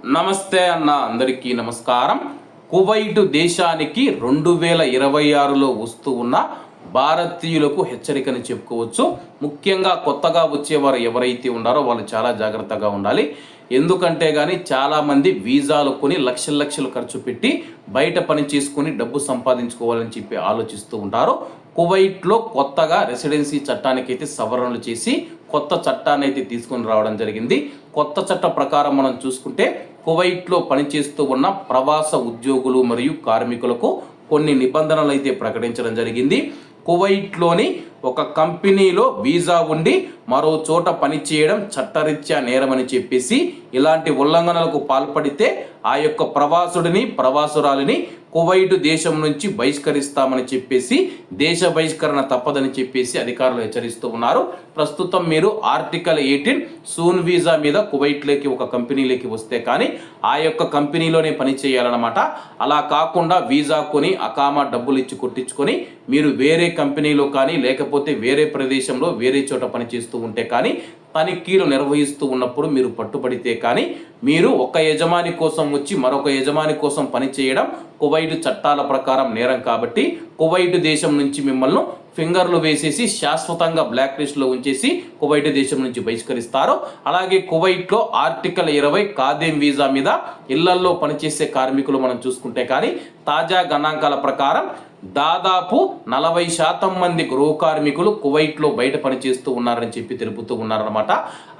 నమస్తే అన్న అందరికీ నమస్కారం. కువైట్ దేశానికి 2026లో వస్తూ ఉన్న భారతీయులకు హెచ్చరికని చెప్పుకోవచ్చు. ముఖ్యంగా కొత్తగా వచ్చేవారు ఎవరైతే ఉన్నారో వాళ్ళు చాలా జాగ్రత్తగా ఉండాలి. ఎందుకంటే కానీ చాలామంది వీసాలు కొని లక్షలు ఖర్చు పెట్టి బయట పని చేసుకొని డబ్బు సంపాదించుకోవాలని చెప్పి ఆలోచిస్తూ ఉంటారు. కువైట్లో కొత్తగా రెసిడెన్సీ చట్టానికి అయితే సవరణలు చేసి కొత్త చట్టాన్ని అయితే తీసుకొని రావడం జరిగింది. కొత్త చట్ట ప్రకారం మనం చూసుకుంటే కువైట్లో పనిచేస్తూ ఉన్న ప్రవాస ఉద్యోగులు మరియు కార్మికులకు కొన్ని నిబంధనలు అయితే ప్రకటించడం జరిగింది. కువైట్లోని ఒక కంపెనీలో వీసా ఉండి మరో చోట పనిచేయడం చట్టరీత్యా నేరమని చెప్పేసి ఇలాంటి ఉల్లంఘనలకు పాల్పడితే ఆ యొక్క ప్రవాసుడిని ప్రవాసురాలిని కువైట్ దేశం నుంచి బహిష్కరిస్తామని చెప్పేసి దేశ బహిష్కరణ తప్పదని చెప్పేసి అధికారులు హెచ్చరిస్తూ ఉన్నారు. ప్రస్తుతం మీరు ఆర్టికల్ 18 సూన్ వీసా మీద కువైట్లోకి ఒక కంపెనీలోకి వస్తే కానీ ఆ యొక్క కంపెనీలోనే పని చేయాలన్నమాట. అలా కాకుండా వీసా కొని అకామా డబ్బులు ఇచ్చి కొట్టించుకొని మీరు వేరే కంపెనీలో కానీ లేకపోతే వేరే ప్రదేశంలో వేరే చోట పనిచేస్తూ ఉంటే కానీ తనిఖీలు నిర్వహిస్తూ ఉన్నప్పుడు మీరు పట్టుబడితే కానీ మీరు ఒక యజమాని కోసం వచ్చి మరొక యజమాని కోసం పనిచేయడం కువైట్ చట్టాల ప్రకారం నేరం. కాబట్టి కువైట్ దేశం నుంచి మిమ్మల్ని ఫింగర్లు వేసేసి శాశ్వతంగా బ్లాక్ లిస్ట్లో ఉంచేసి కువైట్ దేశం నుంచి బహిష్కరిస్తారు. అలాగే కువైట్లో ఆర్టికల్ 20 ఖాదీం వీసా మీద ఇళ్లల్లో పనిచేసే కార్మికులు మనం చూసుకుంటే కానీ తాజా గణాంకాల ప్రకారం దాదాపు 40% మంది గృహ కార్మికులు కువైట్లో బయట పనిచేస్తూ ఉన్నారని చెప్పి తెలుపుతూ ఉన్నారన్నమాట.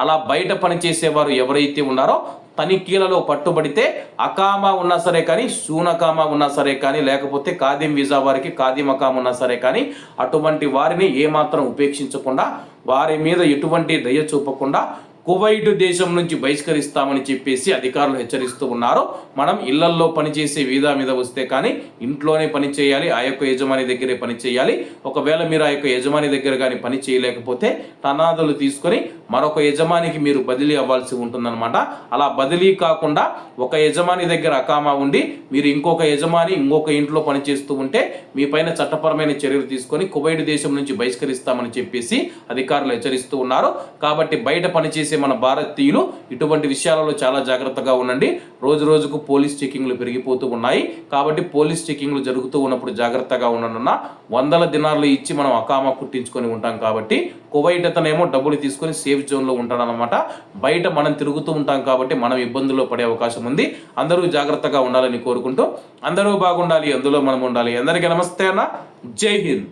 అలా బయట పనిచేసేవారు ఎవరైతే ఉన్నారో తనిఖీలలో పట్టుబడితే అకామా ఉన్నా సరే కానీ సూనకామా ఉన్నా సరే కానీ లేకపోతే ఖాదీం వీసా వారికి ఖాదీం అకామా ఉన్నా సరే కానీ అటువంటి వారిని ఏమాత్రం ఉపేక్షించకుండా వారి మీద ఎటువంటి దయ చూపకుండా కువైట్ దేశం నుంచి బహిష్కరిస్తామని చెప్పేసి అధికారులు హెచ్చరిస్తూ ఉన్నారు. మనం ఇళ్లల్లో పనిచేసే వీసా మీద వస్తే కానీ ఇంట్లోనే పని చేయాలి, ఆ యొక్క యజమాని దగ్గరే పని చేయాలి. ఒకవేళ మీరు ఆ యొక్క యజమాని దగ్గర కానీ పని చేయలేకపోతే తనాదులు తీసుకొని మరొక యజమానికి మీరు బదిలీ అవ్వాల్సి ఉంటుందన్నమాట. అలా బదిలీ కాకుండా ఒక యజమాని దగ్గర అకామా ఉండి మీరు ఇంకొక యజమాని ఇంకొక ఇంట్లో పనిచేస్తూ ఉంటే మీ పైన చట్టపరమైన చర్యలు తీసుకొని కువైట్ దేశం నుంచి బహిష్కరిస్తామని చెప్పేసి అధికారులు హెచ్చరిస్తూ ఉన్నారు. కాబట్టి బయట పనిచేసే మన భారతీయులు ఇటువంటి విషయాలలో చాలా జాగ్రత్తగా ఉండండి. రోజు రోజుకు పోలీస్ చెకింగ్లు పెరిగిపోతూ ఉన్నాయి. కాబట్టి పోలీస్ చెకింగ్లు జరుగుతూ ఉన్నప్పుడు జాగ్రత్తగా ఉండనున్న 100 దినార్లు ఇచ్చి మనం అకామా కుట్టించుకొని ఉంటాం. కాబట్టి కువైట్ అతనేమో డబ్బులు తీసుకొని సేఫ్ జోన్లో ఉంటాడనమాట. బయట మనం తిరుగుతూ ఉంటాం కాబట్టి మనం ఇబ్బందుల్లో పడే అవకాశం ఉంది. అందరూ జాగ్రత్తగా ఉండాలని కోరుకుంటూ అందరూ బాగుండాలి, అందులో మనం ఉండాలి. అందరికీ నమస్తే అన్న, జై హింద్.